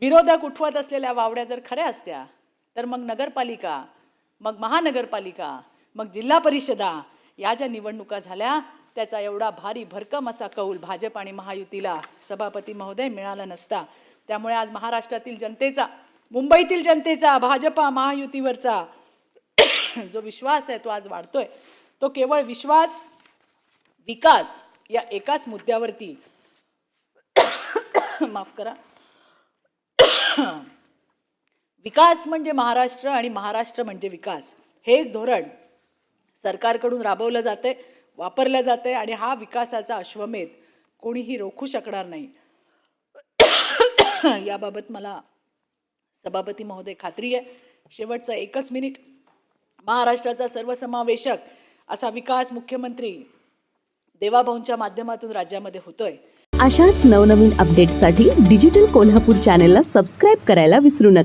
विरोधक उठवत असलेल्या वावड्या जर खऱ्या असत्या तर मग नगरपालिका, मग महानगरपालिका, मग जिल्हा परिषदा या ज्या निवडणुका झाल्या त्याचा एवढा भारी भरकम असा कौल भाजप आणि महायुतीला सभापती महोदय मिळाला नसता. त्यामुळे आज महाराष्ट्रातील जनतेचा, मुंबईतील जनतेचा भाजपा महायुतीवरचा जो विश्वास आहे तो आज वाढतोय. तो केवळ विश्वास विकास या एकाच मुद्द्यावरती माफ करा, विकास म्हणजे महाराष्ट्र आणि महाराष्ट्र म्हणजे विकास हेच धोरण सरकारकडून राबवलं जाते, वापरलं जाते आणि हा विकासाचा अश्वमेध कोणीही रोखू शकणार नाही. याबाबत मला सभापती महोदय खात्री आहे. शेवटचा एकच मिनिट. महाराष्ट्राचा सर्वसमावेशक असा विकास मुख्यमंत्री देवाभाऊंच्या माध्यमातून राज्यामध्ये होतोय. अशाच नवनवीन अपडेट्ससाठी डिजिटल कोल्हापूर चॅनेलला सबस्क्राईब करायला विसरू नका.